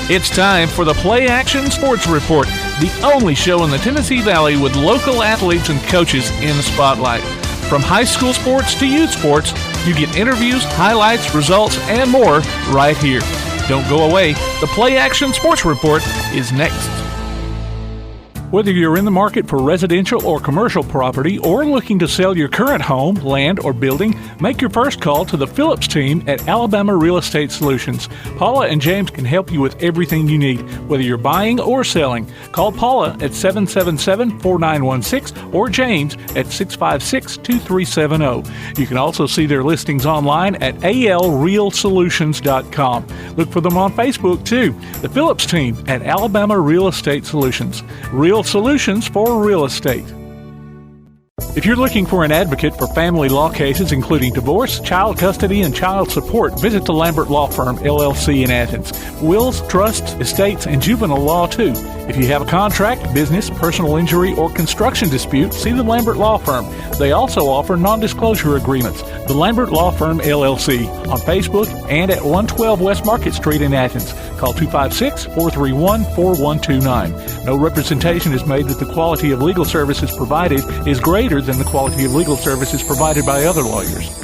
It's time for the PlayAction Sports Report, the only show in the Tennessee Valley with local athletes and coaches in the spotlight. From high school sports to youth sports, you get interviews, highlights, results, and more right here. Don't go away. The PlayAction Sports Report is next. Whether you're in the market for residential or commercial property or looking to sell your current home, land, or building, make your first call to the Phillips team at Alabama Real Estate Solutions. Paula and James can help you with everything you need, whether you're buying or selling. Call Paula at 777-4916 or James at 656-2370. You can also see their listings online at alrealsolutions.com. Look for them on Facebook too. The Phillips team at Alabama Real Estate Solutions. Real solutions for real estate. If you're looking for an advocate for family law cases including divorce, child custody, and child support, visit the Lambert Law Firm, LLC in Athens. Wills, trusts, estates, and juvenile law too. If you have a contract, business, personal injury, or construction dispute, see the Lambert Law Firm. They also offer non-disclosure agreements. The Lambert Law Firm, LLC, on Facebook and at 112 West Market Street in Athens. Call 256-431-4129. No representation is made that the quality of legal services provided is greater than the quality of legal services provided by other lawyers.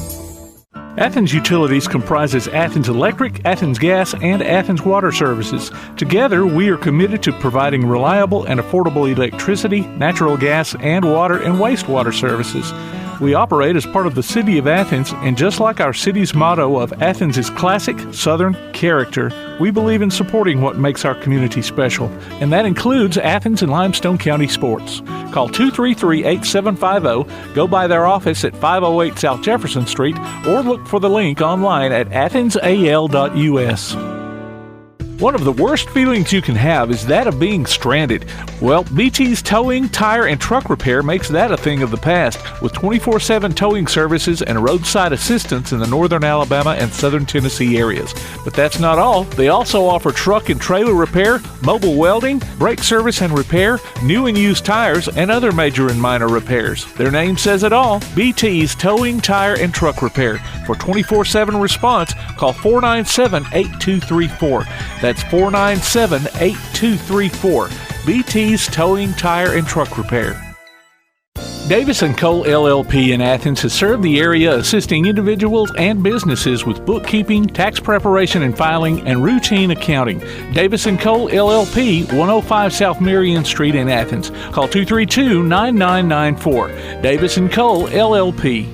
Athens Utilities comprises Athens Electric, Athens Gas, and Athens Water Services. Together, we are committed to providing reliable and affordable electricity, natural gas, and water and wastewater services. We operate as part of the City of Athens, and just like our city's motto of Athens is classic Southern character, we believe in supporting what makes our community special, and that includes Athens and Limestone County sports. Call 233-8750, go by their office at 508 South Jefferson Street, or look for the link online at athensal.us. One of the worst feelings you can have is that of being stranded. Well, BT's Towing, Tire, and Truck Repair makes that a thing of the past, with 24/7 towing services and roadside assistance in the northern Alabama and southern Tennessee areas. But that's not all. They also offer truck and trailer repair, mobile welding, brake service and repair, new and used tires, and other major and minor repairs. Their name says it all, BT's Towing, Tire, and Truck Repair. For 24/7 response, call 497-8234. That's 497-8234. BT's Towing, Tire, and Truck Repair. Davis & Cole LLP in Athens has served the area assisting individuals and businesses with bookkeeping, tax preparation and filing, and routine accounting. Davis & Cole LLP, 105 South Marion Street in Athens. Call 232-9994. Davis & Cole LLP.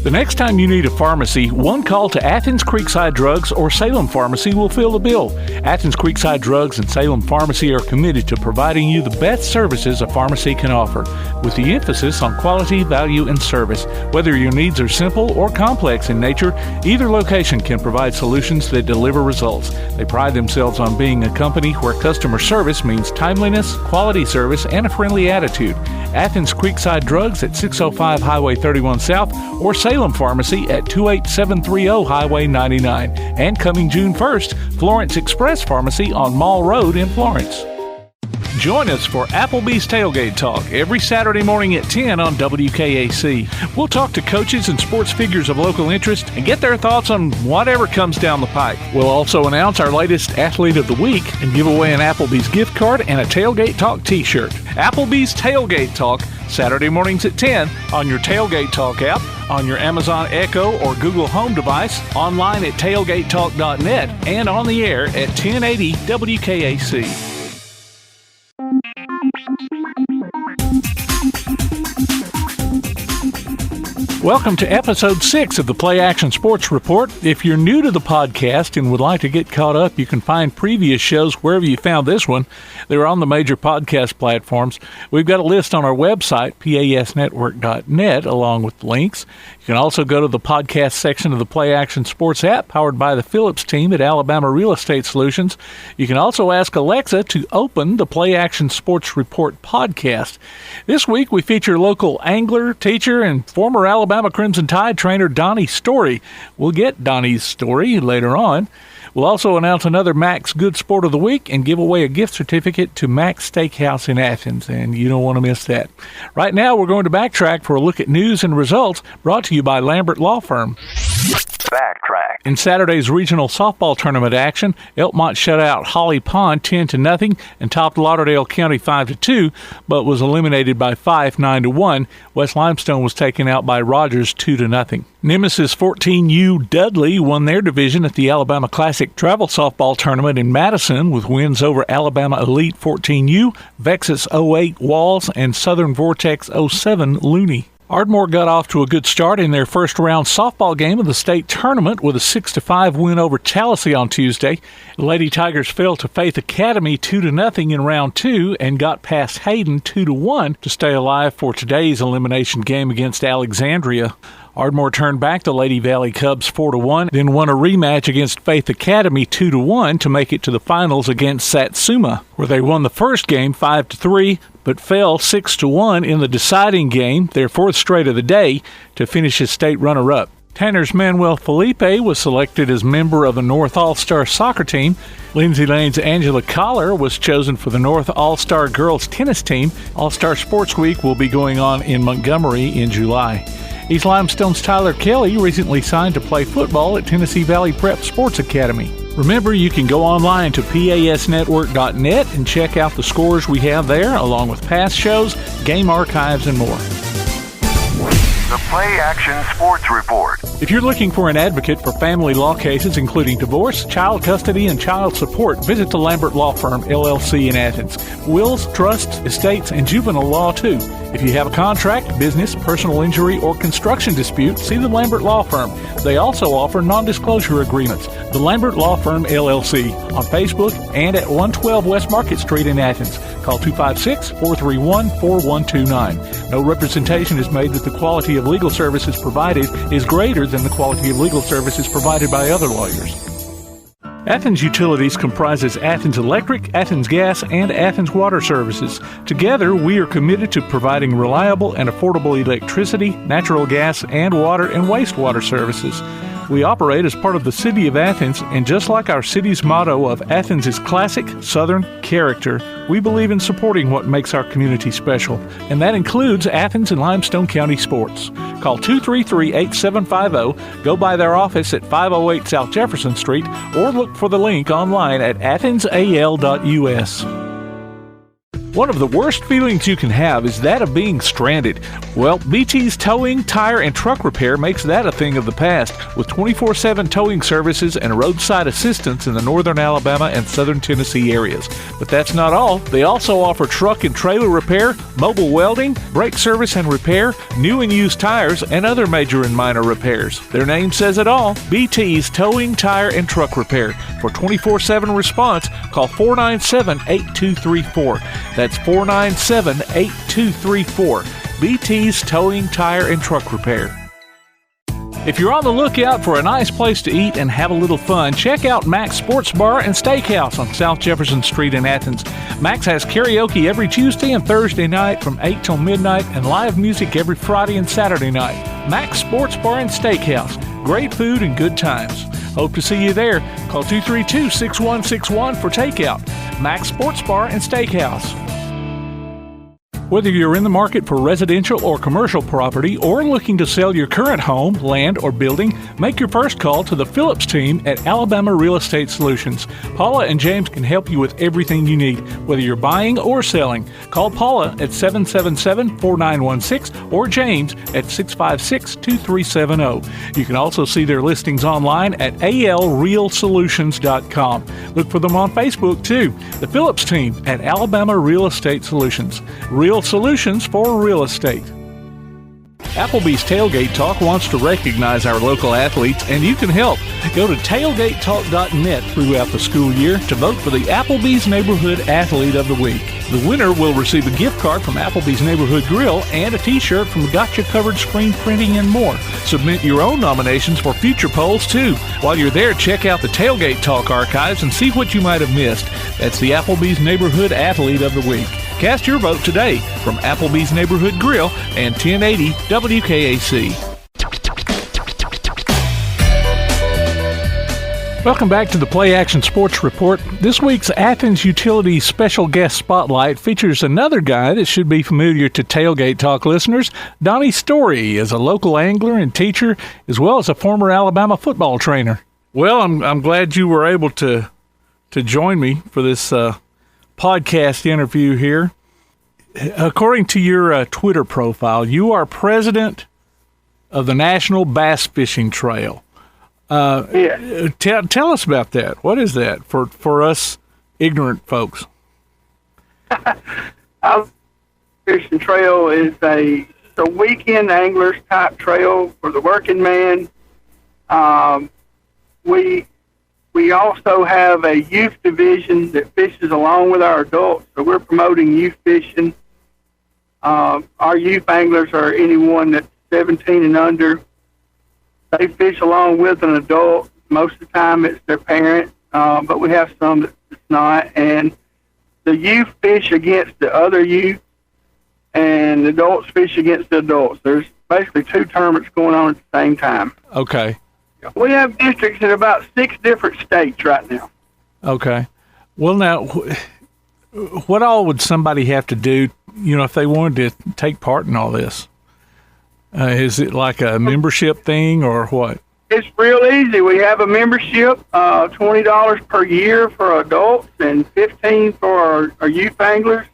The next time you need a pharmacy, one call to Athens Creekside Drugs or Salem Pharmacy will fill the bill. Athens Creekside Drugs and Salem Pharmacy are committed to providing you the best services a pharmacy can offer, with the emphasis on quality, value, and service. Whether your needs are simple or complex in nature, either location can provide solutions that deliver results. They pride themselves on being a company where customer service means timeliness, quality service, and a friendly attitude. Athens Creekside Drugs at 605 Highway 31 South or Salem Pharmacy at 28730 Highway 99. And coming June 1st, Florence Express Pharmacy on Mall Road in Florence. Join us for Applebee's Tailgate Talk every Saturday morning at 10 on WKAC. We'll talk to coaches and sports figures of local interest and get their thoughts on whatever comes down the pike. We'll also announce our latest Athlete of the Week and give away an Applebee's gift card and a Tailgate Talk t-shirt. Applebee's Tailgate Talk, Saturday mornings at 10 on your Tailgate Talk app, on your Amazon Echo or Google Home device, online at tailgatetalk.net, and on the air at 1080 WKAC. Welcome to Episode 6 of the PlayAction Sports Report. If you're new to the podcast and would like to get caught up, you can find previous shows wherever you found this one. They're on the major podcast platforms. We've got a list on our website, pasnetwork.net, along with links. You can also go to the podcast section of the PlayAction Sports app, powered by the Phillips team at Alabama Real Estate Solutions. You can also ask Alexa to open the PlayAction Sports Report podcast. This week, we feature local angler, teacher, and former Alabama Crimson Tide trainer Donnie Story. We'll get Donnie's story later on. We'll also announce another Mac's Good Sport of the Week and give away a gift certificate to Mac's Steakhouse in Athens, and you don't want to miss that. Right now, we're going to backtrack for a look at news and results brought to you by Lambert Law Firm. backtrack. In Saturday's regional softball tournament action, Elkmont shut out Holly Pond 10-0 and topped Lauderdale County 5-2, but was eliminated by Fife 9-1. West Limestone was taken out by Rogers 2-0. Nemesis 14U Dudley won their division at the Alabama Classic Travel Softball Tournament in Madison with wins over Alabama Elite 14U, Vexus 08 Walls, and Southern Vortex 07 Looney. Ardmore got off to a good start in their first-round softball game of the state tournament with a 6-5 win over Tallahassee on Tuesday. The Lady Tigers fell to Faith Academy 2-0 in round 2 and got past Hayden 2-1 to stay alive for today's elimination game against Alexandria. Ardmore turned back the Lady Valley Cubs 4-1, then won a rematch against Faith Academy 2-1 to make it to the finals against Satsuma, where they won the first game 5-3, but fell 6-1 in the deciding game, their fourth straight of the day, to finish as state runner-up. Tanner's Manuel Felipe was selected as member of the North All-Star soccer team. Lindsay Lane's Angela Collar was chosen for the North All-Star girls tennis team. All-Star Sports Week will be going on in Montgomery in July. East Limestone's Tyler Kelly recently signed to play football at Tennessee Valley Prep Sports Academy. Remember, you can go online to pasnetwork.net and check out the scores we have there, along with past shows, game archives, and more. The PlayAction Sports Report. If you're looking for an advocate for family law cases, including divorce, child custody, and child support, visit the Lambert Law Firm, LLC in Athens. Wills, trusts, estates, and juvenile law, too. If you have a contract, business, personal injury, or construction dispute, see the Lambert Law Firm. They also offer non-disclosure agreements. The Lambert Law Firm, LLC, on Facebook and at 112 West Market Street in Athens. Call 256-431-4129. No representation is made that the quality of legal services provided is greater than the quality of legal services provided by other lawyers. Athens Utilities comprises Athens Electric, Athens Gas, and Athens Water Services. Together, we are committed to providing reliable and affordable electricity, natural gas, and water and wastewater services. We operate as part of the City of Athens, and just like our city's motto of Athens is classic, Southern character, we believe in supporting what makes our community special, and that includes Athens and Limestone County sports. Call 233-8750, go by their office at 508 South Jefferson Street, or look for the link online at athensal.us. One of the worst feelings you can have is that of being stranded. Well, BT's Towing, Tire, and Truck Repair makes that a thing of the past, with 24/7 towing services and roadside assistance in the northern Alabama and southern Tennessee areas. But that's not all. They also offer truck and trailer repair, mobile welding, brake service and repair, new and used tires, and other major and minor repairs. Their name says it all, BT's Towing, Tire, and Truck Repair. For 24/7 response, call 497-8234. That's 497-8234. BT's Towing, Tire, and Truck Repair. If you're on the lookout for a nice place to eat and have a little fun, check out Mac's Sports Bar and Steakhouse on South Jefferson Street in Athens. Mac's has karaoke every Tuesday and Thursday night from 8 till midnight and live music every Friday and Saturday night. Mac's Sports Bar and Steakhouse. Great food and good times. Hope to see you there. Call 232-6161 for takeout. Mac's Sports Bar and Steakhouse. Whether you're in the market for residential or commercial property or looking to sell your current home, land, or building, make your first call to the Phillips team at Alabama Real Estate Solutions. Paula and James can help you with everything you need, whether you're buying or selling. Call Paula at 777-4916 or James at 656-2370. You can also see their listings online at alrealsolutions.com. Look for them on Facebook, too. The Phillips team at Alabama Real Estate Solutions. Real solutions for real estate. Applebee's Tailgate Talk wants to recognize our local athletes, and you can help. Go to tailgatetalk.net throughout the school year to vote for the Applebee's Neighborhood Athlete of the Week. The winner will receive a gift card from Applebee's Neighborhood Grill and a t-shirt from Gotcha Covered Screen Printing and more. Submit your own nominations for future polls, too. While you're there, check out the Tailgate Talk archives and see what you might have missed. That's the Applebee's Neighborhood Athlete of the Week. Cast your vote today from Applebee's Neighborhood Grill and 1080 WKAC. Welcome back to the PlayAction Sports Report. This week's Athens Utilities Special Guest Spotlight features another guy that should be familiar to Tailgate Talk listeners. Donnie Story is a local angler and teacher, as well as a former Alabama football trainer. Well, I'm glad you were able to join me for this podcast interview here. According to your Twitter profile, you are president of the National Bass Fishing Trail. Yeah. Tell us about that. What is that for us ignorant folks? Our fishing trail is a weekend anglers type trail for the working man. We also have a youth division that fishes along with our adults, so we're promoting youth fishing. Our youth anglers are anyone that's 17 and under. They fish along with an adult. Most of the time it's their parent, but we have some that's not. And the youth fish against the other youth, and the adults fish against the adults. There's basically two tournaments going on at the same time. Okay. We have districts in about 6 different states right now. Okay. Well, now, what all would somebody have to do, if they wanted to take part in all this? Is it like a membership thing or what? It's real easy. We have a membership, $20 per year for adults and $15 for our youth anglers.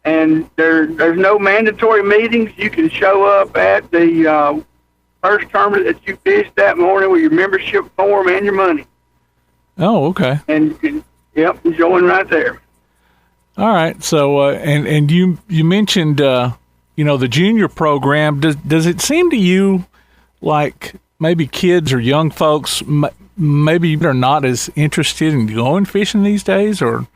And there's no mandatory meetings. You can show up at the first tournament that you fished that morning with your membership form and your money. Oh, okay. And yep, join right there. All right. So, and you mentioned, the junior program. Does it seem to you like maybe kids or young folks maybe are not as interested in going fishing these days, or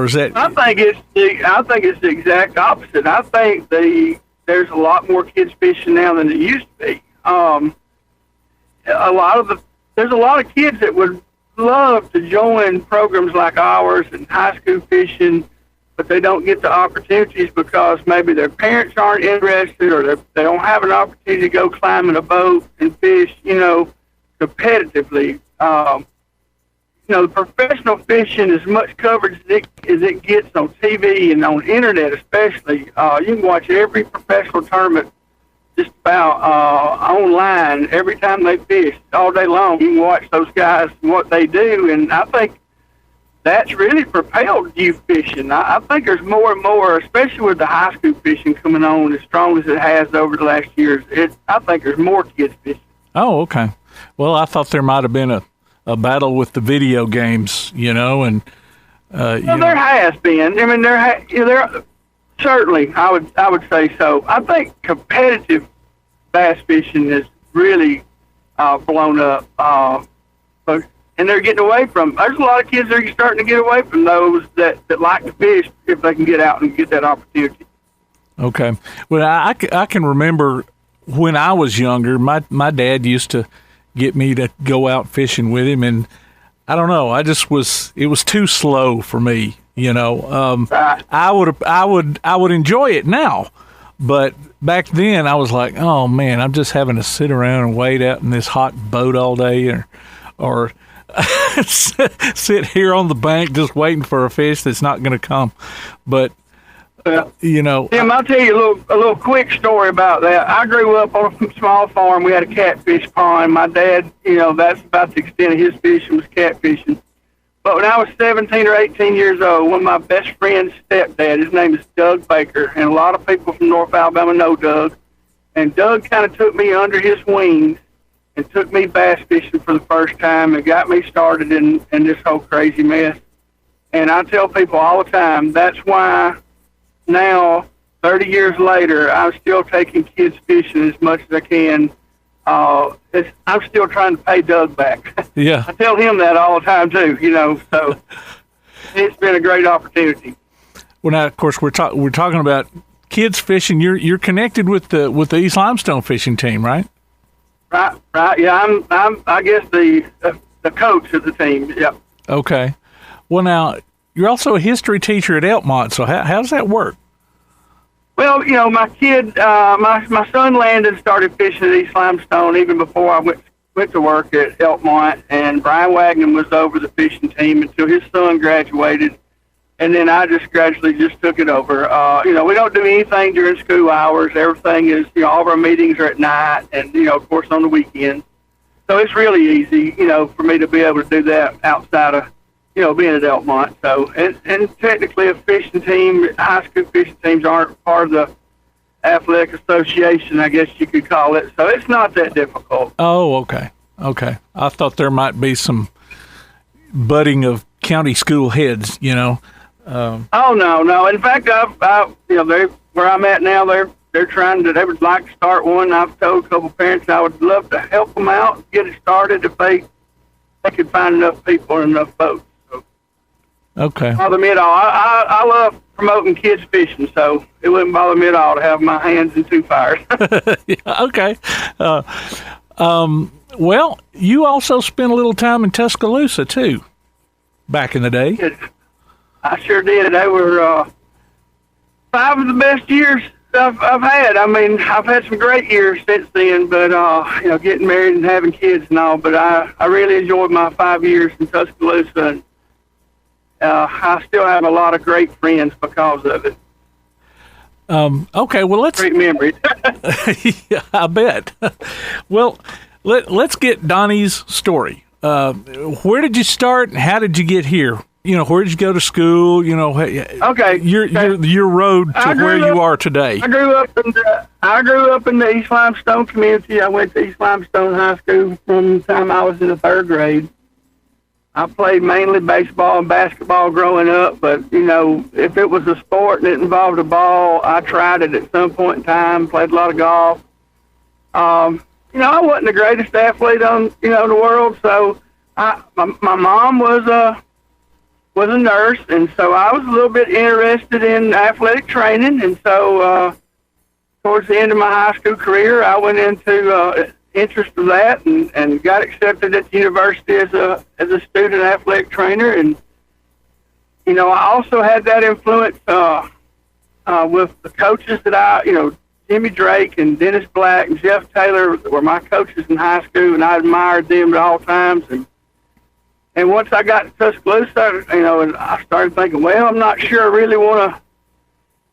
is that? I think it's the exact opposite. I think there's a lot more kids fishing now than there used to be. There's a lot of kids that would love to join programs like ours and high school fishing, but they don't get the opportunities because maybe their parents aren't interested, or they don't have an opportunity to go climb in a boat and fish, competitively. The professional fishing, as much coverage as it gets on TV and on internet especially, you can watch every professional tournament just about online every time they fish all day long. You can watch those guys and what they do, and I think that's really propelled youth fishing. I think there's more and more, especially with the high school fishing coming on as strong as it has over the last years. I think there's more kids fishing. Oh, okay. Well, I thought there might have been a battle with the video games, and there has been. I mean, there certainly. I would say so. I think competitive bass fishing is really blown up. And they're getting away from. There's a lot of kids that are starting to get away from those that like to fish if they can get out and get that opportunity. Okay. Well, I can remember when I was younger, my dad used to get me to go out fishing with him, and I don't know, it was too slow for me, Right. I would enjoy it now, but back then I was like, oh man, I'm just having to sit around and wait out in this hot boat all day, or sit here on the bank just waiting for a fish that's not going to come. But Tim, I'll tell you a little quick story about that. I grew up on a small farm. We had a catfish pond. My dad, that's about the extent of his fishing was catfishing. But when I was 17 or 18 years old, one of my best friend's stepdad, his name is Doug Baker, and a lot of people from North Alabama know Doug. And Doug kind of took me under his wings and took me bass fishing for the first time and got me started in this whole crazy mess. And I tell people all the time, that's why now, 30 years later, I'm still taking kids fishing as much as I can. I'm still trying to pay Doug back. Yeah. I tell him that all the time, too, so it's been a great opportunity. Well, now, of course, we're talking about kids fishing. You're connected with the East Limestone fishing team, right? Right. Yeah, I'm I guess the coach of the team. Yep. Okay. Well, now you're also a history teacher at Elkmont. So how does that work? Well, my kid, my son Landon started fishing at East Limestone even before I went to went to work at Elkmont, and Brian Wagner was over the fishing team until his son graduated. And then I just gradually just took it over. We don't do anything during school hours. Everything is, all of our meetings are at night and, of course, on the weekends. So it's really easy, for me to be able to do that outside of, being at Elkmont. So, and technically a fishing team, high school fishing teams aren't part of the athletic association, I guess you could call it. So it's not that difficult. Oh, okay. Okay. I thought there might be some budding of county school heads, Oh, no. In fact, where I'm at now, they're trying to, they would like to start one. I've told a couple parents I would love to help them out, get it started if they could find enough people and enough boats. So, okay. Bother me at all. I love promoting kids fishing, so it wouldn't bother me at all to have my hands in two fires. Yeah, okay. Well, you also spent a little time in Tuscaloosa, too, back in the day. I sure did. They were 5 of the best years I've had. I mean, I've had some great years since then, but, getting married and having kids and all, but I really enjoyed my 5 years in Tuscaloosa, and I still have a lot of great friends because of it. Okay, well, let's... Great memories. Yeah, I bet. Well, let's get Donnie's story. Where did you start and how did you get here? Where did you go to school? Okay. Your road to where you are today. I grew up in the East Limestone community. I went to East Limestone High School from the time I was in the 3rd grade. I played mainly baseball and basketball growing up, but, if it was a sport and it involved a ball, I tried it at some point in time, played a lot of golf. I wasn't the greatest athlete on, the world, so my mom was a nurse, and so I was a little bit interested in athletic training, and so towards the end of my high school career, I went into interest of that and got accepted at the university as a student athletic trainer, and I also had that influence with the coaches that Jimmy Drake and Dennis Black and Jeff Taylor were my coaches in high school, and I admired them at all times. And once I got to Tuscaloosa, and I started thinking, well, I'm not sure I really want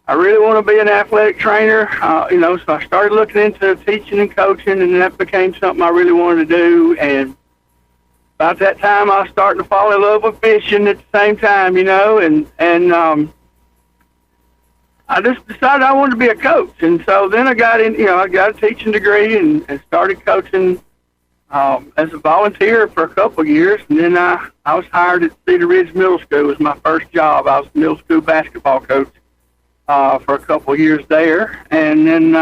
to be an athletic trainer, so I started looking into teaching and coaching, and that became something I really wanted to do. And about that time, I was starting to fall in love with fishing at the same time, and I just decided I wanted to be a coach. And so then I got a teaching degree and started coaching as a volunteer for a couple of years, and then I was hired at Cedar Ridge Middle School. It was my first job. I was middle school basketball coach for a couple of years there, and then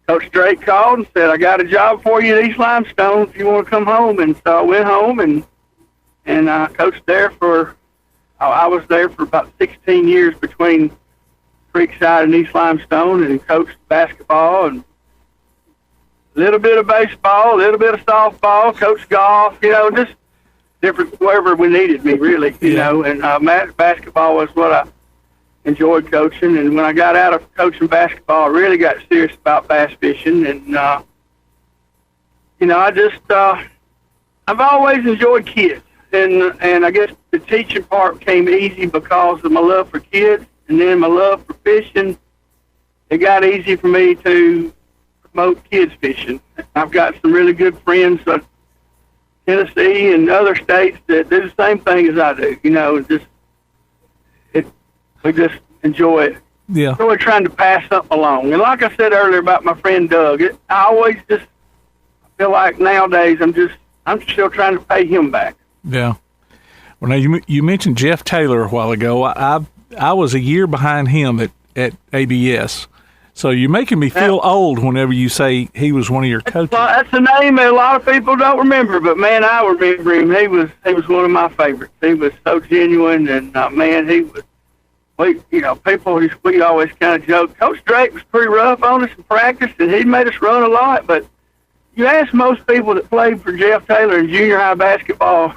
Coach Drake called and said, I got a job for you at East Limestone if you want to come home. And so I went home and I coached there I was there for about 16 years between Creekside and East Limestone, and coached basketball and a little bit of baseball, a little bit of softball, coached golf, just different wherever we needed me, really, and basketball was what I enjoyed coaching. And when I got out of coaching basketball, I really got serious about bass fishing. And, I've always enjoyed kids. And I guess the teaching part came easy because of my love for kids. And then my love for fishing, it got easy for me to promote kids fishing. I've got some really good friends in Tennessee and other states that do the same thing as I do. We just enjoy it. Yeah. Enjoy trying to pass something along. And like I said earlier about my friend Doug, I always just feel like nowadays I'm still trying to pay him back. Yeah. Well, now you mentioned Jeff Taylor a while ago. I was a year behind him at ABS. So you're making me feel old whenever you say he was one of your coaches. Well, that's a name that a lot of people don't remember, but man, I remember him. He was one of my favorites. He was so genuine, and man, he was. We always kind of joke. Coach Drake was pretty rough on us in practice, and he made us run a lot. But you ask most people that played for Jeff Taylor in junior high basketball,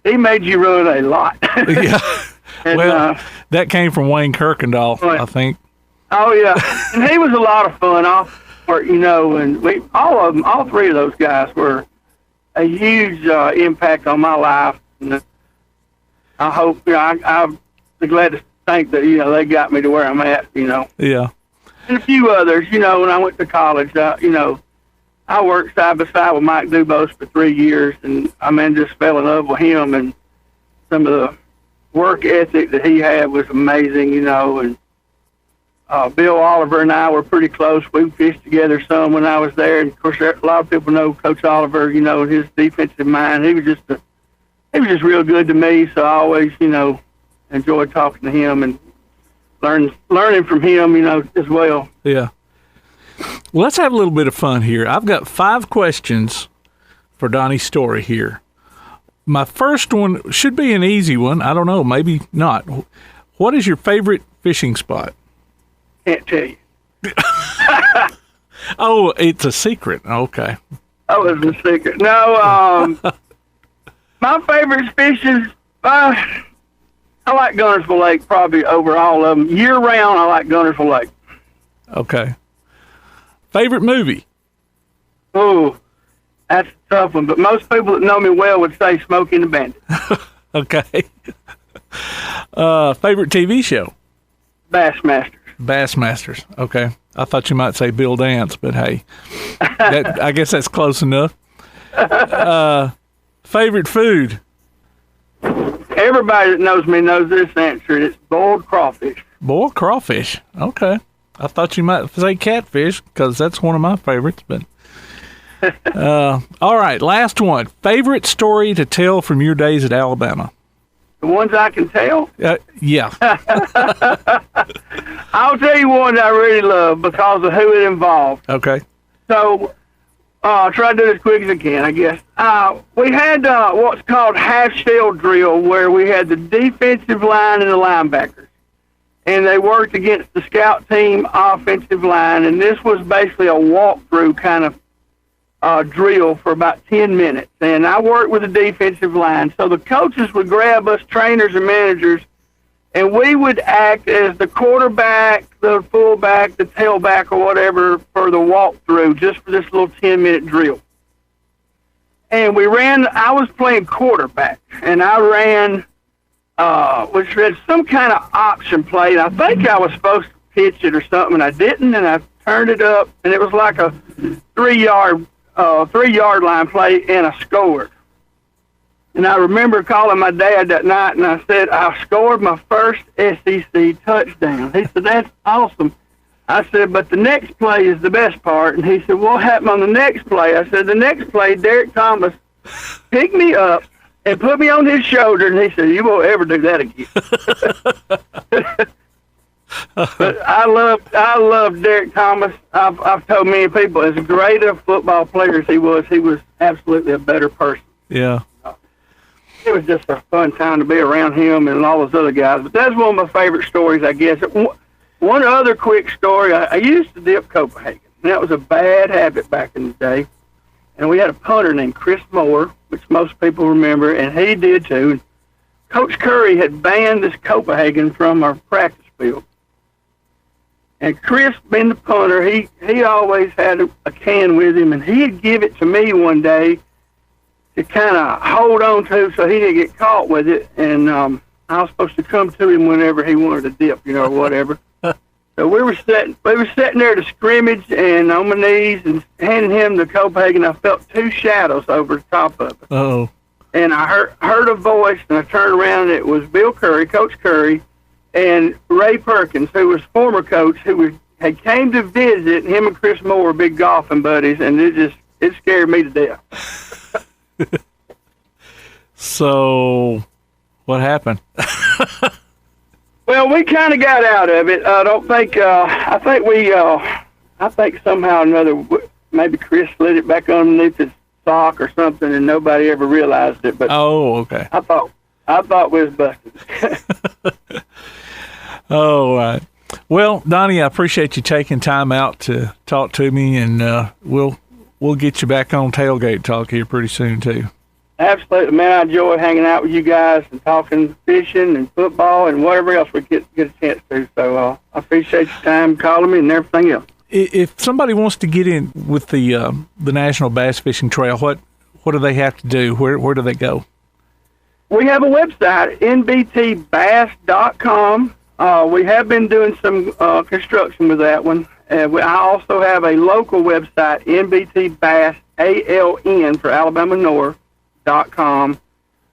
he made you run a lot. Yeah. And, that came from Wayne Kirkendall, I think. Oh yeah, and he was a lot of fun. And all three of those guys were a huge impact on my life. And I hope, I'm glad to think that, they got me to where I'm at, Yeah. And a few others, when I went to college, I worked side by side with Mike Dubose for 3 years, and just fell in love with him, and some of the work ethic that he had was amazing, and Bill Oliver and I were pretty close. We fished together some when I was there, and of course, a lot of people know Coach Oliver, and his defensive mind. He was just real good to me, so I always, enjoyed talking to him and learning from him, as well. Yeah. Well, let's have a little bit of fun here. I've got 5 questions for Donnie Story here. My first one should be an easy one. I don't know, maybe not. What is your favorite fishing spot? Can't tell you. Oh, it's a secret. Okay. Oh, it's a secret. No, my favorite fishing, I like Gunnersville Lake probably over all of them. Year round, I like Gunnersville Lake. Okay. Favorite movie? Oh, that's a tough one, but most people that know me well would say Smokey and the Bandit. Okay. Favorite TV show? Bassmasters. Bassmasters. Okay. I thought you might say Bill Dance, but hey, I guess that's close enough. Favorite food? Everybody that knows me knows this answer. It's boiled crawfish. Boiled crawfish. Okay. I thought you might say catfish because that's one of my favorites, but all right, last one. Favorite story to tell from your days at Alabama? The ones I can tell? Yeah. I'll tell you one that I really love because of who it involved. Okay. So, I'll try to do it as quick as I can, I guess. We had what's called half-shell drill where we had the defensive line and the linebackers. And they worked against the scout team offensive line, and this was basically a walkthrough kind of drill for about 10 minutes. And I worked with the defensive line. So the coaches would grab us, trainers and managers, and we would act as the quarterback, the fullback, the tailback, or whatever for the walkthrough, just for this little 10-minute drill. And I was playing quarterback, and I ran, which had some kind of option play. And I think I was supposed to pitch it or something, and I didn't, and I turned it up, and it was like a 3-yard line play, and I scored. And I remember calling my dad that night, and I said, I scored my first SEC touchdown. He said, that's awesome. I said, but the next play is the best part. And he said, what happened on the next play? I said, the next play, Derek Thomas picked me up and put me on his shoulder, and he said, you won't ever do that again. But I love Derek Thomas. I've told many people, as great a football player as he was absolutely a better person. Yeah. It was just a fun time to be around him and all those other guys. But that's one of my favorite stories, I guess. One other quick story, I used to dip Copenhagen. And that was a bad habit back in the day. And we had a punter named Chris Moore, which most people remember, and he did too. Coach Curry had banned this Copenhagen from our practice field. And Chris, being the punter, he always had a can with him, and he'd give it to me one day to kind of hold on to so he didn't get caught with it. And I was supposed to come to him whenever he wanted to dip, or whatever. So we were sitting there to scrimmage and on my knees and handing him the Copenhagen. I felt 2 shadows over the top of it. Oh. And I heard a voice, and I turned around, and it was Bill Curry, Coach Curry, and Ray Perkins, who was former coach, who had came to visit. Him and Chris Moore were big golfing buddies, and it scared me to death. So, what happened? Well, we kind of got out of it. I don't think. I think somehow or another, maybe Chris slid it back underneath his sock or something, and nobody ever realized it. But oh, okay. I thought we was busted. Oh, right. Well, Donnie, I appreciate you taking time out to talk to me, and we'll get you back on Tailgate Talk here pretty soon too. Absolutely, man. I enjoy hanging out with you guys and talking fishing and football and whatever else we get a chance to. So I appreciate your time calling me and everything else. If somebody wants to get in with the National Bass Fishing Trail, what do they have to do? Where do they go? We have a website, nbtbass.com. We have been doing some construction with that one. I also have a local website, nbtbassaln for alabamanorth.com.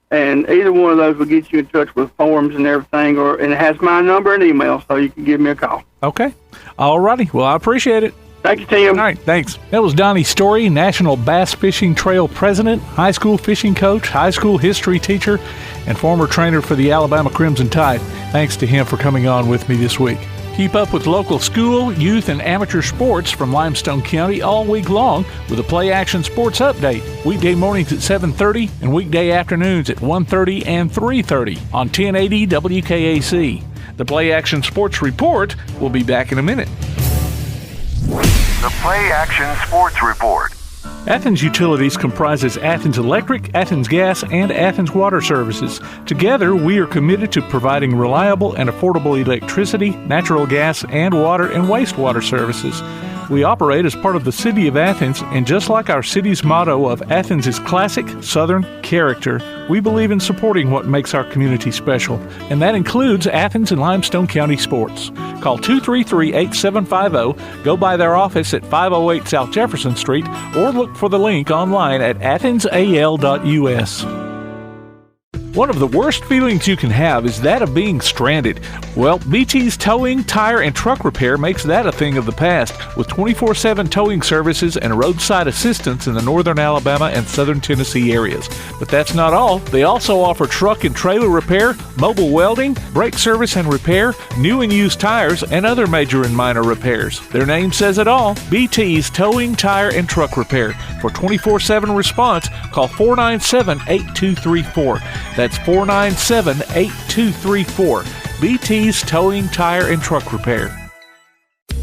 And either one of those will get you in touch with forms and everything, and it has my number and email, so you can give me a call. Okay. All righty. Well, I appreciate it. Thank you, Tim. All right, thanks. That was Donnie Story, National Bass Fishing Trail President, high school fishing coach, high school history teacher, and former trainer for the Alabama Crimson Tide. Thanks to him for coming on with me this week. Keep up with local school, youth, and amateur sports from Limestone County all week long with a PlayAction Sports Update. Weekday mornings at 7:30 and weekday afternoons at 1:30 and 3:30 on 1080 WKAC. The PlayAction Sports Report will be back in a minute. The PlayAction Sports Report. Athens Utilities comprises Athens Electric, Athens Gas, and Athens Water Services. Together, we are committed to providing reliable and affordable electricity, natural gas, and water and wastewater services. We operate as part of the City of Athens, and just like our city's motto of Athens is classic Southern character, we believe in supporting what makes our community special, and that includes Athens and Limestone County sports. Call 233-8750, go by their office at 508 South Jefferson Street, or look for the link online at athensal.us. One of the worst feelings you can have is that of being stranded. Well, BT's Towing, Tire, and Truck Repair makes that a thing of the past, with 24/7 towing services and roadside assistance in the northern Alabama and southern Tennessee areas. But that's not all. They also offer truck and trailer repair, mobile welding, brake service and repair, new and used tires, and other major and minor repairs. Their name says it all, BT's Towing, Tire, and Truck Repair. For 24/7 response, call 497-8234. That's 497-8234. BT's Towing, Tire, and Truck Repair.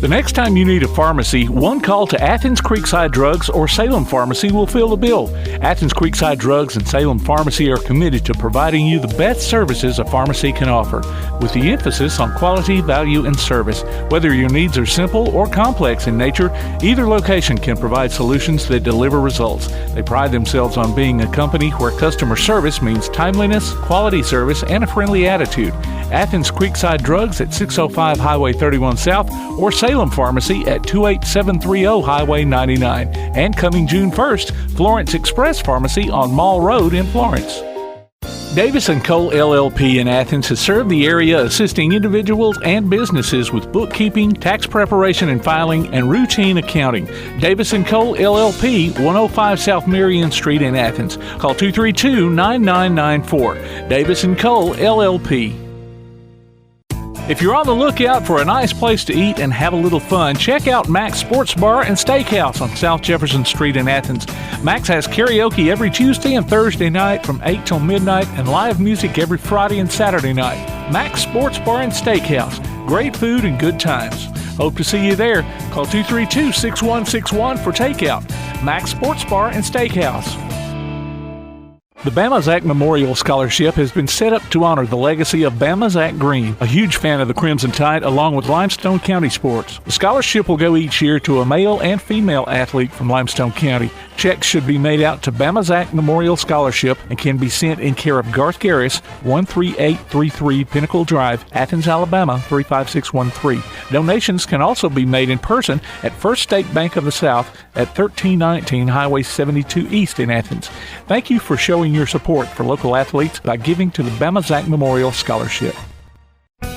The next time you need a pharmacy, one call to Athens Creekside Drugs or Salem Pharmacy will fill the bill. Athens Creekside Drugs and Salem Pharmacy are committed to providing you the best services a pharmacy can offer, with the emphasis on quality, value, and service. Whether your needs are simple or complex in nature, either location can provide solutions that deliver results. They pride themselves on being a company where customer service means timeliness, quality service, and a friendly attitude. Athens Creekside Drugs at 605 Highway 31 South or Salem Pharmacy at 28730 Highway 99. And coming June 1st, Florence Express Pharmacy on Mall Road in Florence. Davis & Cole LLP in Athens has served the area assisting individuals and businesses with bookkeeping, tax preparation and filing, and routine accounting. Davis & Cole LLP, 105 South Marion Street in Athens. Call 232-9994. Davis & Cole LLP. If you're on the lookout for a nice place to eat and have a little fun, check out Mac's Sports Bar and Steakhouse on South Jefferson Street in Athens. Mac's has karaoke every Tuesday and Thursday night from 8 till midnight and live music every Friday and Saturday night. Mac's Sports Bar and Steakhouse. Great food and good times. Hope to see you there. Call 232-6161 for takeout. Mac's Sports Bar and Steakhouse. The Bama Zach Memorial Scholarship has been set up to honor the legacy of Bama Zach Green, a huge fan of the Crimson Tide, along with Limestone County sports. The scholarship will go each year to a male and female athlete from Limestone County. Checks should be made out to Bama Zach Memorial Scholarship and can be sent in care of Garth Garris, 13833 Pinnacle Drive, Athens, Alabama, 35613. Donations can also be made in person at First State Bank of the South at 1319 Highway 72 East in Athens. Thank you for showing your support for local athletes by giving to the Bama Zach Memorial Scholarship.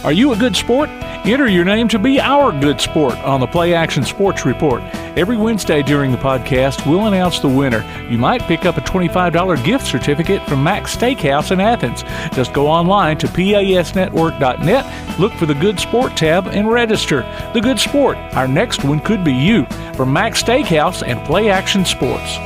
Are you a good sport? Enter your name to be our good sport on the PlayAction Sports Report. Every Wednesday during the podcast, we'll announce the winner. You might pick up a $25 gift certificate from Mac's Steakhouse in Athens. Just go online to pasnetwork.net, look for the Good Sport tab, and register. The Good Sport. Our next one could be you. From Mac's Steakhouse and PlayAction Sports.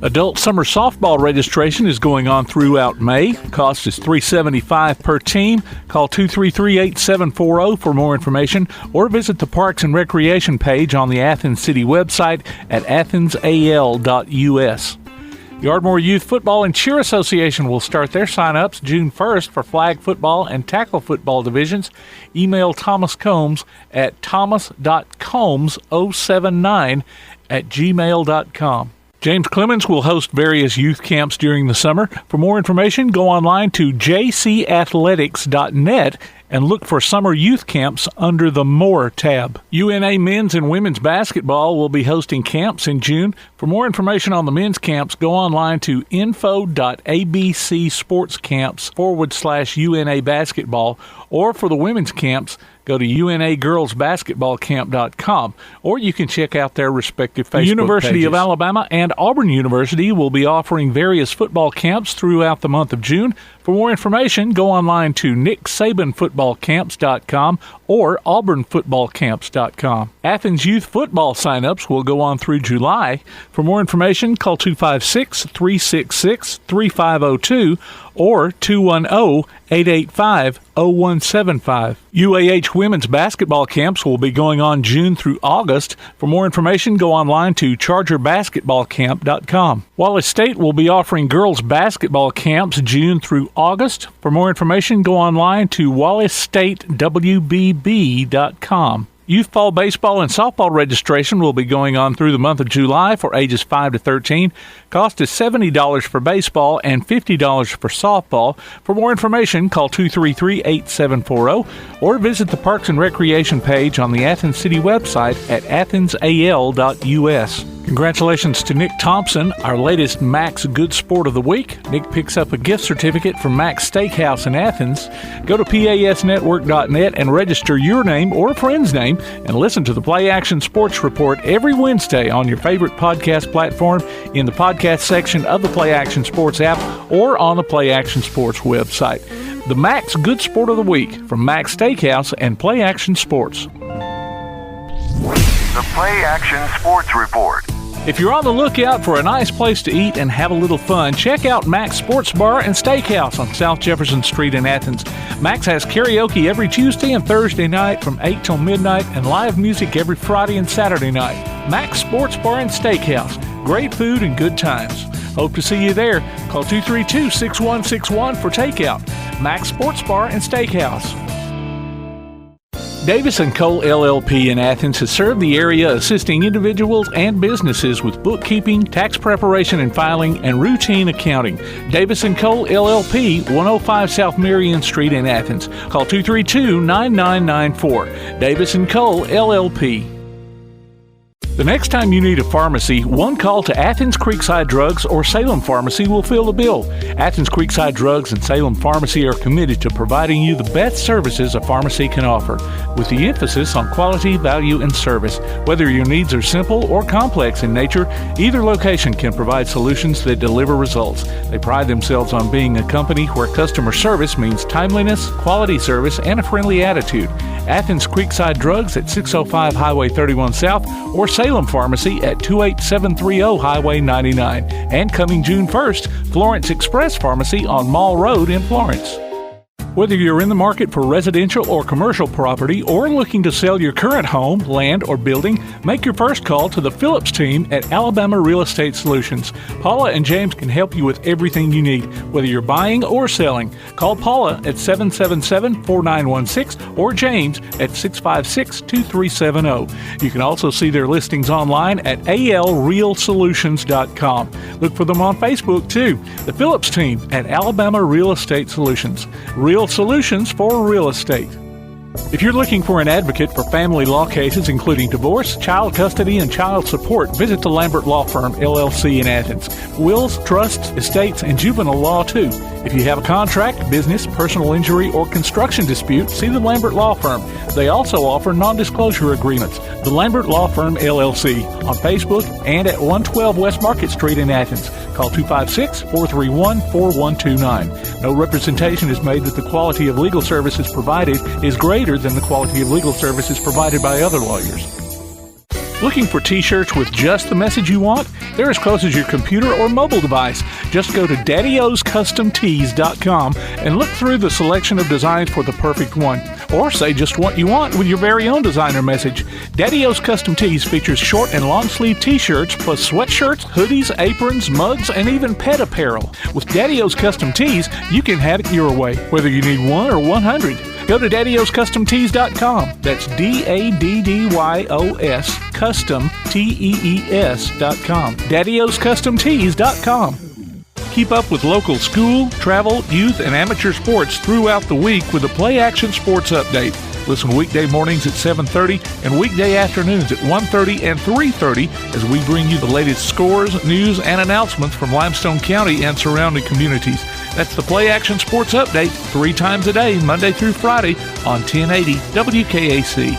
Adult summer softball registration is going on throughout May. Cost is $375 per team. Call 233-8740 for more information or visit the Parks and Recreation page on the Athens City website at athensal.us. The Ardmore Youth Football and Cheer Association will start their sign-ups June 1st for flag football and tackle football divisions. Email Thomas Combs at thomas.combs079@gmail.com. James Clemens will host various youth camps during the summer. For more information, go online to jcathletics.net and look for summer youth camps under the More tab. UNA men's and women's basketball will be hosting camps in June. For more information on the men's camps, go online to info.abcsportscamps/UNA basketball, or for the women's camps, go to unagirlsbasketballcamp.com, or you can check out their respective Facebook pages. The University of Alabama and Auburn University will be offering various football camps throughout the month of June. For more information, go online to nicksabanfootballcamps.com or auburnfootballcamps.com. Athens Youth Football signups will go on through July. For more information, call 256-366-3502 or 210-885-0175. UAH women's basketball camps will be going on June through August. For more information, go online to chargerbasketballcamp.com. Wallace State will be offering girls basketball camps June through August. For more information, go online to wallacestatewbb.com. Youth fall baseball and softball registration will be going on through the month of July for ages 5 to 13. Cost is $70 for baseball and $50 for softball. For more information, call 233-8740 or visit the Parks and Recreation page on the Athens City website at athensal.us. Congratulations to Nick Thompson, our latest Max Good Sport of the Week. Nick picks up a gift certificate from Max Steakhouse in Athens. Go to pasnetwork.net and register your name or a friend's name and listen to the Play Action Sports Report every Wednesday on your favorite podcast platform, in the podcast section of the Play Action Sports app, or on the Play Action Sports website. The Max Good Sport of the Week from Max Steakhouse and Play Action Sports. The Play Action Sports Report. If you're on the lookout for a nice place to eat and have a little fun, check out Max Sports Bar and Steakhouse on South Jefferson Street in Athens. Max has karaoke every Tuesday and Thursday night from 8 till midnight and live music every Friday and Saturday night. Max Sports Bar and Steakhouse. Great food and good times. Hope to see you there. Call 232-6161 for takeout. Max Sports Bar and Steakhouse. Davis & Cole LLP in Athens has served the area assisting individuals and businesses with bookkeeping, tax preparation and filing, and routine accounting. Davis & Cole LLP, 105 South Marion Street in Athens. Call 232-9994. Davis & Cole LLP. The next time you need a pharmacy, one call to Athens Creekside Drugs or Salem Pharmacy will fill the bill. Athens Creekside Drugs and Salem Pharmacy are committed to providing you the best services a pharmacy can offer, with the emphasis on quality, value, and service. Whether your needs are simple or complex in nature, either location can provide solutions that deliver results. They pride themselves on being a company where customer service means timeliness, quality service, and a friendly attitude. Athens Creekside Drugs at 605 Highway 31 South or Salem Pharmacy at 28730 Highway 99. And coming June 1st, Florence Express Pharmacy on Mall Road in Florence. Whether you're in the market for residential or commercial property or looking to sell your current home, land, or building, make your first call to the Phillips team at Alabama Real Estate Solutions. Paula and James can help you with everything you need, whether you're buying or selling. Call Paula at 777-4916 or James at 656-2370. You can also see their listings online at alrealsolutions.com. Look for them on Facebook, too. The Phillips team at Alabama Real Estate Solutions. Real solutions for real estate. If you're looking for an advocate for family law cases, including divorce, child custody, and child support, visit the Lambert Law Firm, LLC in Athens. Wills, trusts, estates, and juvenile law, too. If you have a contract, business, personal injury, or construction dispute, see the Lambert Law Firm. They also offer non-disclosure agreements. The Lambert Law Firm, LLC, on Facebook and at 112 West Market Street in Athens. Call 256-431-4129. No representation is made that the quality of legal services provided is greater than the quality of legal services provided by other lawyers. Looking for t-shirts with just the message you want? They're as close as your computer or mobile device. Just go to daddyoscustomtees.com and look through the selection of designs for the perfect one. Or say just what you want with your very own designer message. Daddy-O's Custom Tees features short and long sleeve t-shirts, plus sweatshirts, hoodies, aprons, mugs, and even pet apparel. With Daddy-O's Custom Tees, you can have it your way, whether you need 1 or 100. Go to daddyoscustomtees.com. That's DADDYOS Custom TEES.com. daddyoscustomtees.com. Keep up with local school, travel, youth, and amateur sports throughout the week with the PlayAction Sports Update. Listen weekday mornings at 7:30 and weekday afternoons at 1:30 and 3:30 as we bring you the latest scores, news, and announcements from Limestone County and surrounding communities. That's the PlayAction Sports Update 3 times a day, Monday through Friday on 1080 WKAC.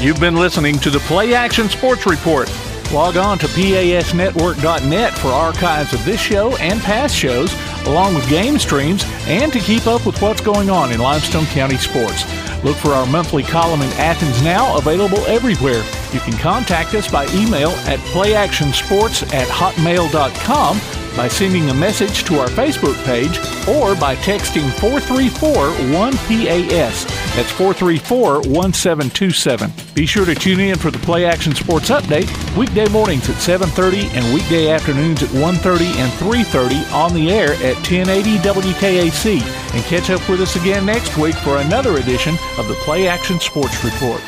You've been listening to the PlayAction Sports Report. Log on to PASnetwork.net for archives of this show and past shows, along with game streams, and to keep up with what's going on in Limestone County sports. Look for our monthly column in Athens Now, available everywhere. You can contact us by email at playactionsports@hotmail.com, by sending a message to our Facebook page, or by texting 434-1PAS. That's 434-1727. Be sure to tune in for the PlayAction Sports Update weekday mornings at 7:30 and weekday afternoons at 1:30 and 3:30 on the air at 1080 WKAC. And catch up with us again next week for another edition of the PlayAction Sports Report.